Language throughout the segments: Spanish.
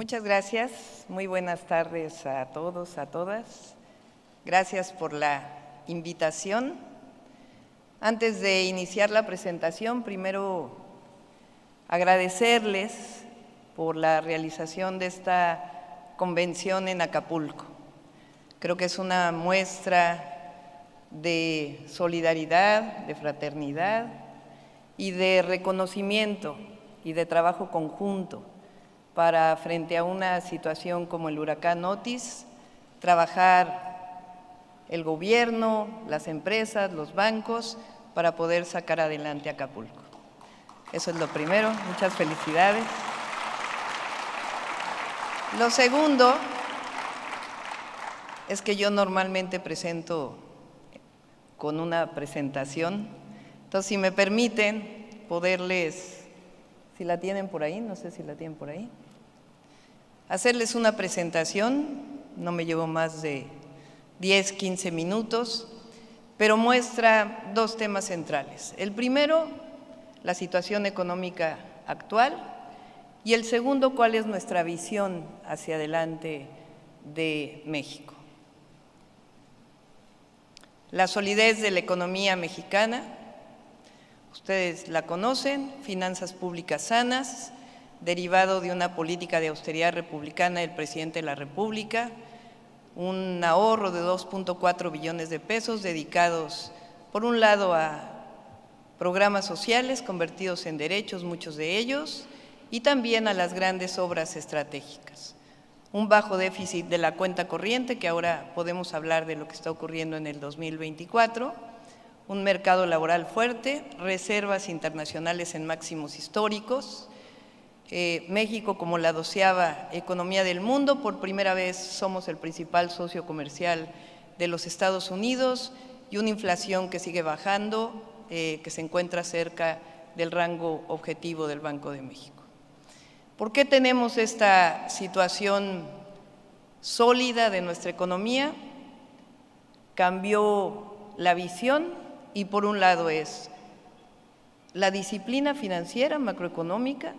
Muchas gracias, muy buenas tardes a todos, a todas. Gracias por la invitación. Antes de iniciar la presentación, primero agradecerles por la realización de esta convención en Acapulco. Creo que es una muestra de solidaridad, de fraternidad y de reconocimiento y de trabajo conjunto para, frente a una situación como el huracán Otis, trabajar el gobierno, las empresas, los bancos, para poder sacar adelante Acapulco. Eso es lo primero, muchas felicidades. Lo segundo es que yo normalmente presento con una presentación, entonces si me permiten poderles, si la tienen por ahí, no sé si la tienen por ahí, hacerles una presentación, no me llevo más de 10, 15 minutos, pero muestra dos temas centrales. El primero, la situación económica actual, y el segundo, cuál es nuestra visión hacia adelante de México. La solidez de la economía mexicana, ustedes la conocen, finanzas públicas sanas, derivado de una política de austeridad republicana del presidente de la República, un ahorro de 2.4 billones de pesos dedicados, por un lado, a programas sociales convertidos en derechos, muchos de ellos, y también a las grandes obras estratégicas. Un bajo déficit de la cuenta corriente, que ahora podemos hablar de lo que está ocurriendo en el 2024, un mercado laboral fuerte, reservas internacionales en máximos históricos, México como la 12ª economía del mundo, por primera vez somos el principal socio comercial de los Estados Unidos y una inflación que sigue bajando, que se encuentra cerca del rango objetivo del Banco de México. ¿Por qué tenemos esta situación sólida de nuestra economía? Cambió la visión y por un lado es la disciplina financiera macroeconómica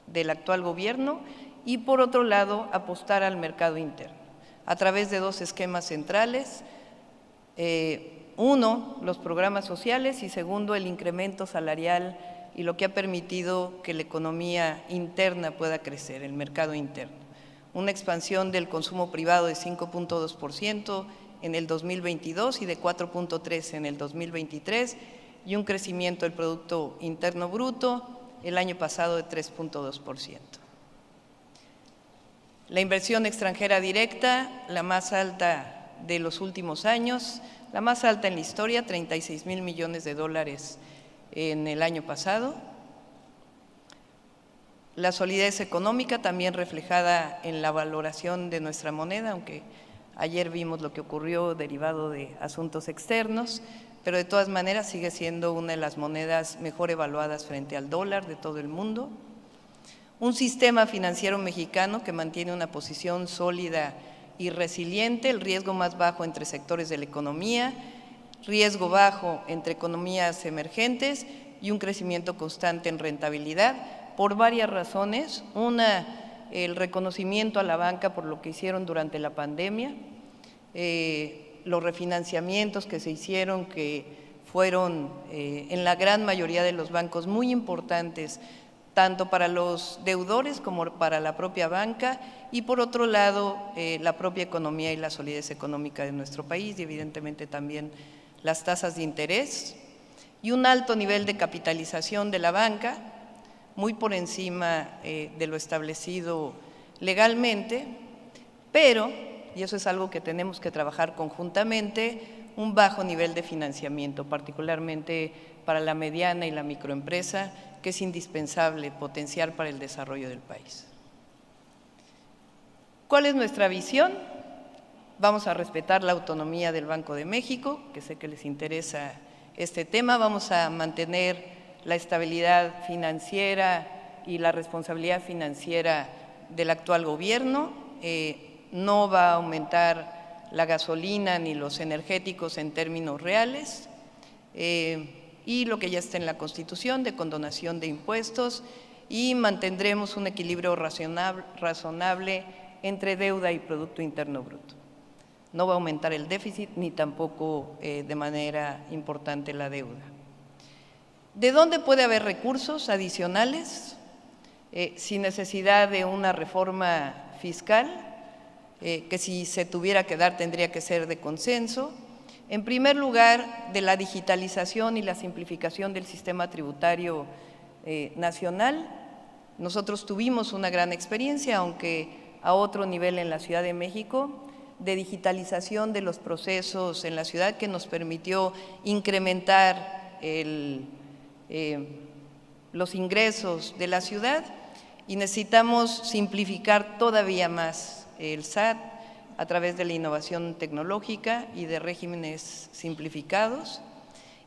del actual gobierno y por otro lado apostar al mercado interno a través de dos esquemas centrales, uno, los programas sociales y segundo, el incremento salarial y lo que ha permitido que la economía interna pueda crecer, el mercado interno. Una expansión del consumo privado de 5.2% en el 2022 y de 4.3% en el 2023 y un crecimiento del Producto Interno Bruto el año pasado de 3.2%. La inversión extranjera directa, la más alta de los últimos años, la más alta en la historia, 36,000 millones de dólares en el año pasado. La solidez económica también reflejada en la valoración de nuestra moneda, aunque ayer vimos lo que ocurrió derivado de asuntos externos, pero de todas maneras sigue siendo una de las monedas mejor evaluadas frente al dólar de todo el mundo. Un sistema financiero mexicano que mantiene una posición sólida y resiliente, el riesgo más bajo entre sectores de la economía, riesgo bajo entre economías emergentes y un crecimiento constante en rentabilidad por varias razones. Una, el reconocimiento a la banca por lo que hicieron durante la pandemia, los refinanciamientos que se hicieron, que fueron en la gran mayoría de los bancos muy importantes, tanto para los deudores como para la propia banca, y por otro lado, la propia economía y la solidez económica de nuestro país y evidentemente también las tasas de interés, y un alto nivel de capitalización de la banca, muy por encima de lo establecido legalmente, pero, y eso es algo que tenemos que trabajar conjuntamente, un bajo nivel de financiamiento, particularmente para la mediana y la microempresa, que es indispensable potenciar para el desarrollo del país. ¿Cuál es nuestra visión? Vamos a respetar la autonomía del Banco de México, que sé que les interesa este tema. Vamos a mantener la estabilidad financiera y la responsabilidad financiera del actual gobierno. No va a aumentar la gasolina ni los energéticos en términos reales. Y lo que ya está en la Constitución de condonación de impuestos y mantendremos un equilibrio razonable entre deuda y Producto Interno Bruto. No va a aumentar el déficit ni tampoco de manera importante la deuda. ¿De dónde puede haber recursos adicionales? Sin necesidad de una reforma fiscal, que si se tuviera que dar tendría que ser de consenso. En primer lugar, de la digitalización y la simplificación del sistema tributario nacional. Nosotros tuvimos una gran experiencia, aunque a otro nivel en la Ciudad de México, de digitalización de los procesos en la ciudad que nos permitió incrementar los ingresos de la ciudad, y necesitamos simplificar todavía más el SAT a través de la innovación tecnológica y de regímenes simplificados.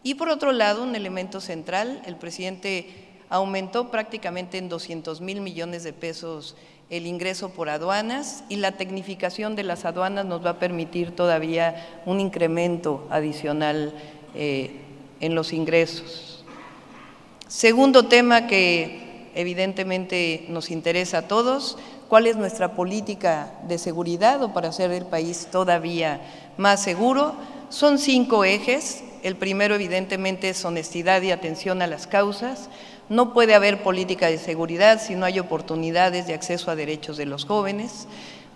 Y por otro lado, un elemento central, el presidente aumentó prácticamente en 200,000 millones de pesos el ingreso por aduanas, y la tecnificación de las aduanas nos va a permitir todavía un incremento adicional en los ingresos. Segundo tema que evidentemente nos interesa a todos: ¿cuál es nuestra política de seguridad o para hacer el país todavía más seguro? Son 5 ejes. El primero, evidentemente, es honestidad y atención a las causas. No puede haber política de seguridad si no hay oportunidades de acceso a derechos de los jóvenes.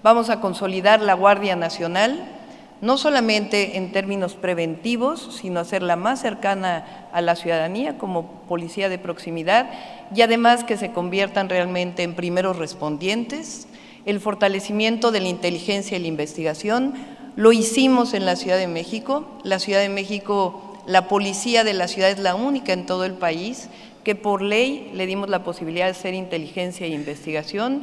Vamos a consolidar la Guardia Nacional, no solamente en términos preventivos, sino hacerla más cercana a la ciudadanía como policía de proximidad, y además que se conviertan realmente en primeros respondientes. El fortalecimiento de la inteligencia y la investigación lo hicimos en la Ciudad de México. La Ciudad de México, la policía de la ciudad es la única en todo el país que por ley le dimos la posibilidad de hacer inteligencia e investigación.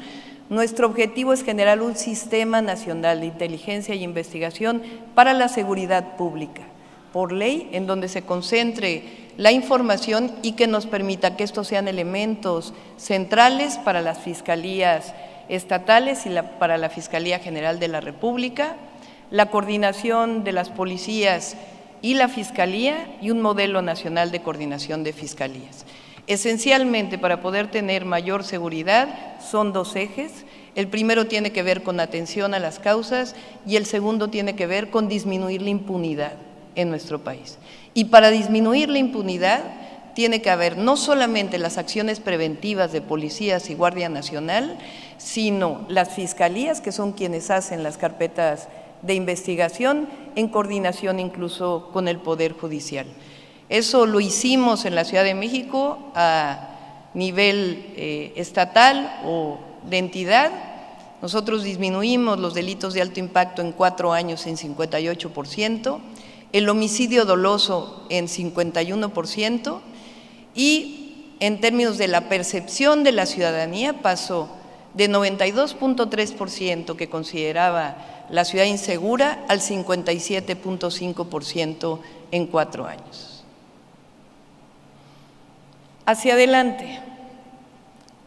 Nuestro objetivo es generar un sistema nacional de inteligencia y investigación para la seguridad pública, por ley, en donde se concentre la información y que nos permita que estos sean elementos centrales para las fiscalías estatales y para la Fiscalía General de la República, la coordinación de las policías y la Fiscalía, y un modelo nacional de coordinación de fiscalías. Esencialmente, para poder tener mayor seguridad, son 2 ejes. El primero tiene que ver con atención a las causas y el segundo tiene que ver con disminuir la impunidad en nuestro país. Y para disminuir la impunidad tiene que haber no solamente las acciones preventivas de policías y Guardia Nacional, sino las fiscalías, que son quienes hacen las carpetas de investigación, en coordinación incluso con el Poder Judicial. Eso lo hicimos en la Ciudad de México a nivel estatal o de entidad. Nosotros disminuimos los delitos de alto impacto en 4 años en 58%, el homicidio doloso en 51%, y en términos de la percepción de la ciudadanía pasó de 92.3% que consideraba la ciudad insegura al 57.5% en 4 años. Hacia adelante,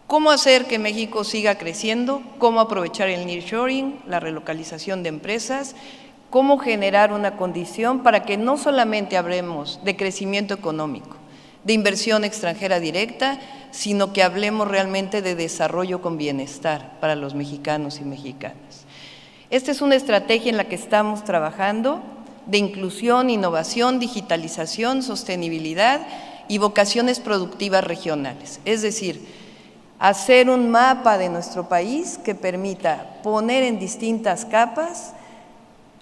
¿cómo hacer que México siga creciendo? ¿Cómo aprovechar el nearshoring, la relocalización de empresas? ¿Cómo generar una condición para que no solamente hablemos de crecimiento económico, de inversión extranjera directa, sino que hablemos realmente de desarrollo con bienestar para los mexicanos y mexicanas? Esta es una estrategia en la que estamos trabajando, de inclusión, innovación, digitalización, sostenibilidad y vocaciones productivas regionales. Es decir, hacer un mapa de nuestro país que permita poner en distintas capas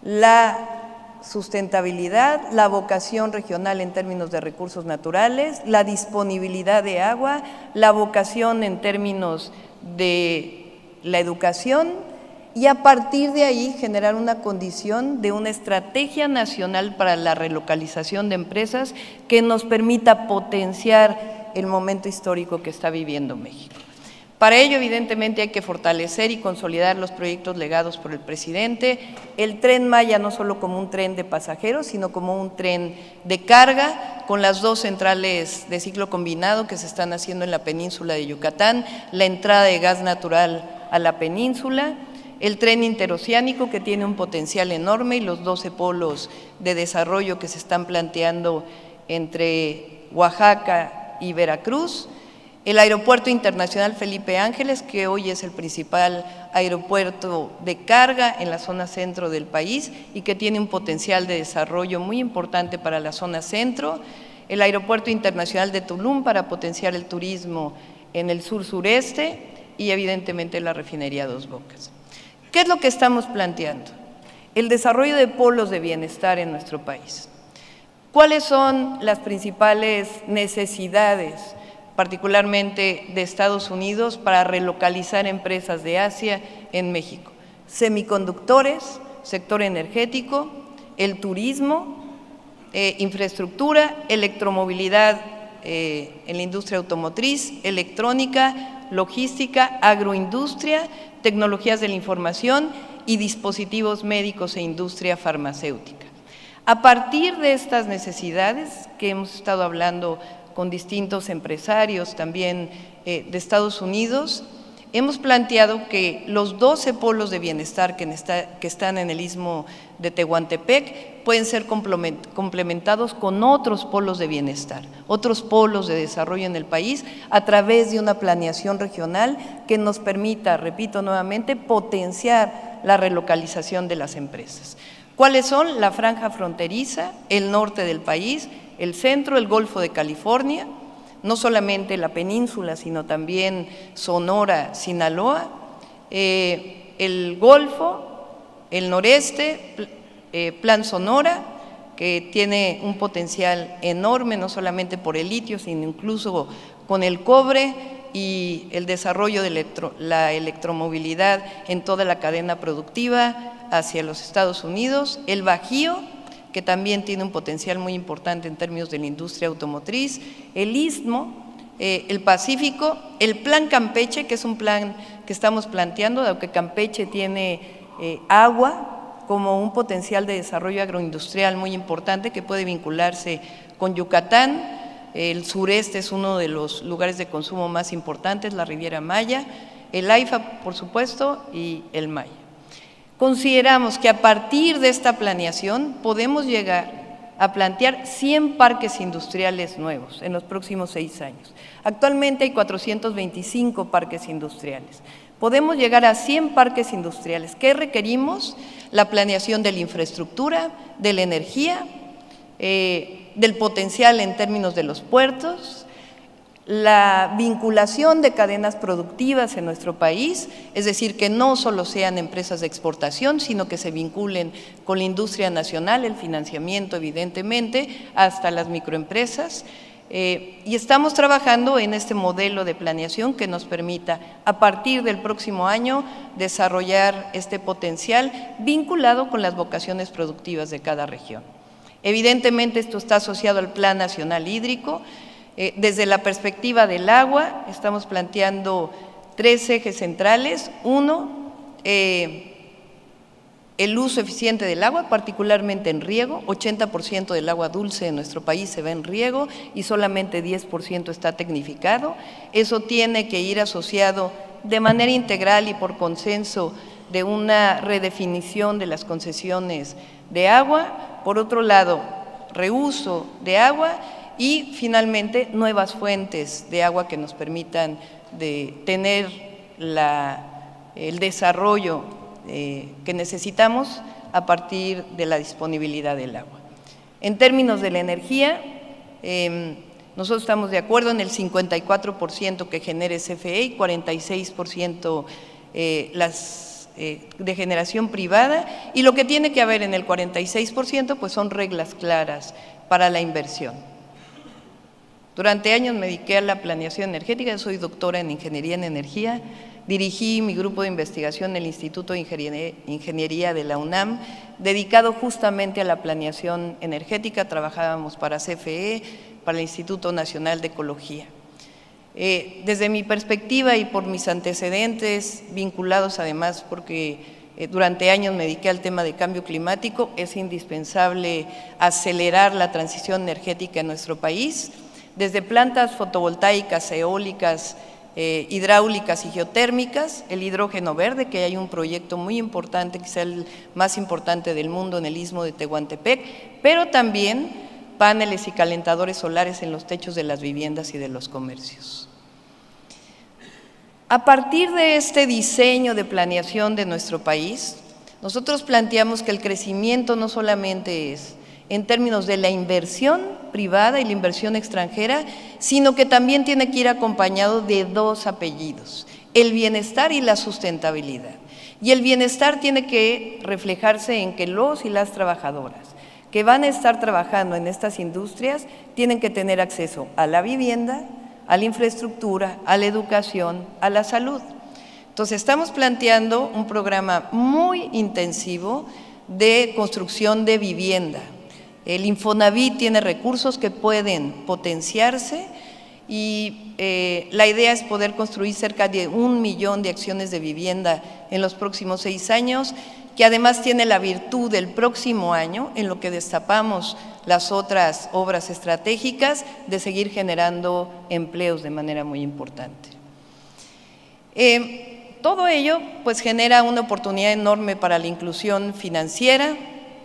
la sustentabilidad, la vocación regional en términos de recursos naturales, la disponibilidad de agua, la vocación en términos de la educación, y a partir de ahí generar una condición de una estrategia nacional para la relocalización de empresas que nos permita potenciar el momento histórico que está viviendo México. Para ello, evidentemente, hay que fortalecer y consolidar los proyectos legados por el presidente, el Tren Maya no solo como un tren de pasajeros, sino como un tren de carga, con las 2 centrales de ciclo combinado que se están haciendo en la península de Yucatán, la entrada de gas natural a la península, el tren interoceánico que tiene un potencial enorme y los 12 polos de desarrollo que se están planteando entre Oaxaca y Veracruz, El Aeropuerto Internacional Felipe Ángeles, que hoy es el principal aeropuerto de carga en la zona centro del país y que tiene un potencial de desarrollo muy importante para la zona centro. El Aeropuerto Internacional de Tulum para potenciar el turismo en el sur-sureste y evidentemente la refinería Dos Bocas. ¿Qué es lo que estamos planteando? El desarrollo de polos de bienestar en nuestro país. ¿Cuáles son las principales necesidades, particularmente de Estados Unidos, para relocalizar empresas de Asia en México? Semiconductores, sector energético, el turismo, infraestructura, electromovilidad en la industria automotriz, electrónica, logística, agroindustria, tecnologías de la información y dispositivos médicos e industria farmacéutica. A partir de estas necesidades que hemos estado hablando con distintos empresarios también de Estados Unidos, hemos planteado que los 12 polos de bienestar que están en el Istmo de Tehuantepec pueden ser complementados con otros polos de bienestar, otros polos de desarrollo en el país a través de una planeación regional que nos permita, repito nuevamente, potenciar la relocalización de las empresas. ¿Cuáles son? La franja fronteriza, el norte del país, el centro, el Golfo de California, no solamente la península, sino también Sonora, Sinaloa, el Golfo, el noreste, Plan Sonora, que tiene un potencial enorme, no solamente por el litio, sino incluso con el cobre y el desarrollo de la electromovilidad en toda la cadena productiva hacia los Estados Unidos, el Bajío, que también tiene un potencial muy importante en términos de la industria automotriz, el Istmo, el Pacífico, el Plan Campeche, que es un plan que estamos planteando, dado que Campeche tiene agua como un potencial de desarrollo agroindustrial muy importante que puede vincularse con Yucatán. El sureste es uno de los lugares de consumo más importantes, la Riviera Maya, el AIFA, por supuesto, y el Maya. Consideramos que a partir de esta planeación podemos llegar a plantear 100 parques industriales nuevos en los próximos 6 años. Actualmente hay 425 parques industriales. Podemos llegar a 100 parques industriales. ¿Qué requerimos? La planeación de la infraestructura, de la energía, del potencial en términos de los puertos, la vinculación de cadenas productivas en nuestro país, es decir, que no solo sean empresas de exportación, sino que se vinculen con la industria nacional, el financiamiento evidentemente, hasta las microempresas. Y estamos trabajando en este modelo de planeación que nos permita, a partir del próximo año, desarrollar este potencial vinculado con las vocaciones productivas de cada región. Evidentemente esto está asociado al Plan Nacional Hídrico. Desde la perspectiva del agua, estamos planteando 3 ejes centrales. Uno, el uso eficiente del agua, particularmente en riego. 80% del agua dulce en nuestro país se ve en riego y solamente 10% está tecnificado. Eso tiene que ir asociado de manera integral y por consenso de una redefinición de las concesiones de agua. Por otro lado, reuso de agua y finalmente nuevas fuentes de agua que nos permitan tener el desarrollo que necesitamos a partir de la disponibilidad del agua. En términos de la energía, nosotros estamos de acuerdo en el 54% que genere CFE y 46% de generación privada, y lo que tiene que haber en el 46% pues son reglas claras para la inversión. Durante años me dediqué a la planeación energética, soy doctora en Ingeniería en Energía, dirigí mi grupo de investigación en el Instituto de Ingeniería de la UNAM, dedicado justamente a la planeación energética, trabajábamos para CFE, para el Instituto Nacional de Ecología. Desde mi perspectiva y por mis antecedentes, vinculados además porque durante años me dediqué al tema de cambio climático, es indispensable acelerar la transición energética en nuestro país, desde plantas fotovoltaicas, eólicas, hidráulicas y geotérmicas, el hidrógeno verde, que hay un proyecto muy importante, quizá el más importante del mundo en el Istmo de Tehuantepec, pero también paneles y calentadores solares en los techos de las viviendas y de los comercios. A partir de este diseño de planeación de nuestro país, nosotros planteamos que el crecimiento no solamente es en términos de la inversión privada y la inversión extranjera, sino que también tiene que ir acompañado de dos apellidos: el bienestar y la sustentabilidad. Y el bienestar tiene que reflejarse en que los y las trabajadoras que van a estar trabajando en estas industrias tienen que tener acceso a la vivienda, a la infraestructura, a la educación, a la salud. Entonces, estamos planteando un programa muy intensivo de construcción de vivienda. El Infonavit tiene recursos que pueden potenciarse y la idea es poder construir cerca de 1 millón de acciones de vivienda en los próximos 6 años, que además tiene la virtud del próximo año, en lo que destapamos las otras obras estratégicas, de seguir generando empleos de manera muy importante. Todo ello pues genera una oportunidad enorme para la inclusión financiera,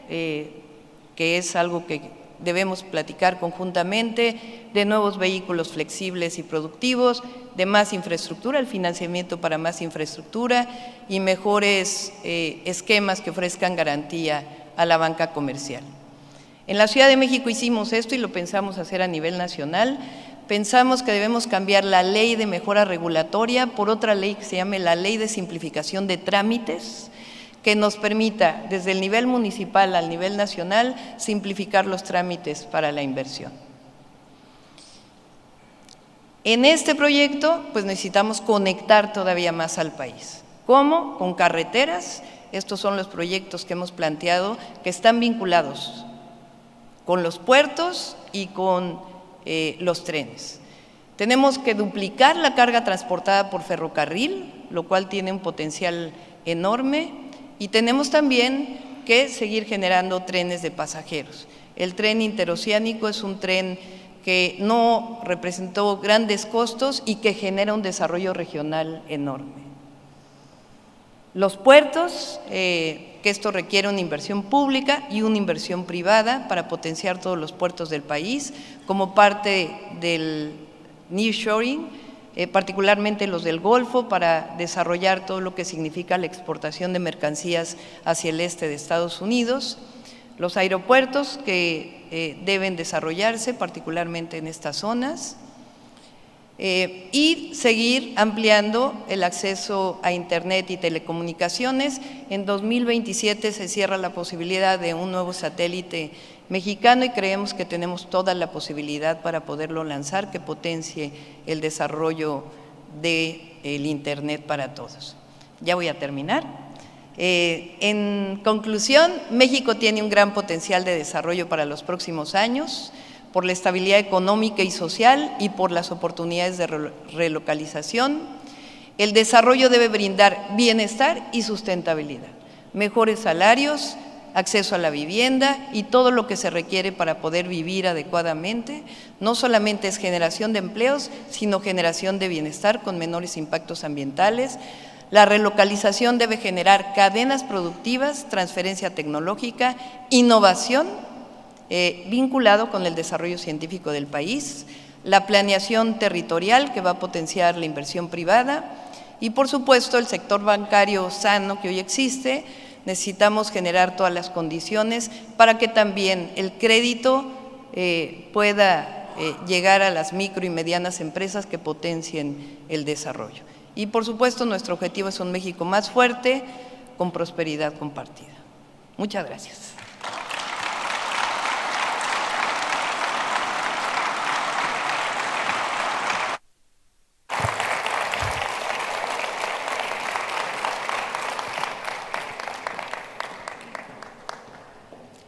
que es algo que debemos platicar conjuntamente, de nuevos vehículos flexibles y productivos, de más infraestructura, el financiamiento para más infraestructura y mejores esquemas que ofrezcan garantía a la banca comercial. En la Ciudad de México hicimos esto y lo pensamos hacer a nivel nacional. Pensamos que debemos cambiar la ley de mejora regulatoria por otra ley que se llame la Ley de Simplificación de Trámites, que nos permita, desde el nivel municipal al nivel nacional, simplificar los trámites para la inversión. En este proyecto, pues necesitamos conectar todavía más al país. ¿Cómo? Con carreteras. Estos son los proyectos que hemos planteado que están vinculados con los puertos y con los trenes. Tenemos que duplicar la carga transportada por ferrocarril, lo cual tiene un potencial enorme, y tenemos también que seguir generando trenes de pasajeros. El tren interoceánico es un tren que no representó grandes costos y que genera un desarrollo regional enorme. Los puertos, que esto requiere una inversión pública y una inversión privada para potenciar todos los puertos del país, como parte del nearshoring, particularmente los del Golfo, para desarrollar todo lo que significa la exportación de mercancías hacia el este de Estados Unidos. Los aeropuertos que deben desarrollarse, particularmente en estas zonas, y seguir ampliando el acceso a Internet y telecomunicaciones. En 2027 se cierra la posibilidad de un nuevo satélite mexicano y creemos que tenemos toda la posibilidad para poderlo lanzar, que potencie el desarrollo del Internet para todos. Ya voy a terminar. En conclusión, México tiene un gran potencial de desarrollo para los próximos años, por la estabilidad económica y social y por las oportunidades de relocalización. El desarrollo debe brindar bienestar y sustentabilidad, mejores salarios, acceso a la vivienda y todo lo que se requiere para poder vivir adecuadamente. No solamente es generación de empleos, sino generación de bienestar con menores impactos ambientales. La relocalización debe generar cadenas productivas, transferencia tecnológica, innovación, vinculado con el desarrollo científico del país, la planeación territorial que va a potenciar la inversión privada y, por supuesto, el sector bancario sano que hoy existe. Necesitamos generar todas las condiciones para que también el crédito pueda llegar a las micro y medianas empresas que potencien el desarrollo. Y, por supuesto, nuestro objetivo es un México más fuerte, con prosperidad compartida. Muchas gracias.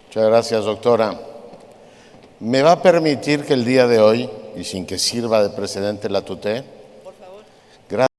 Muchas gracias, doctora. ¿Me va a permitir que el día de hoy, y sin que sirva de precedente la tutee,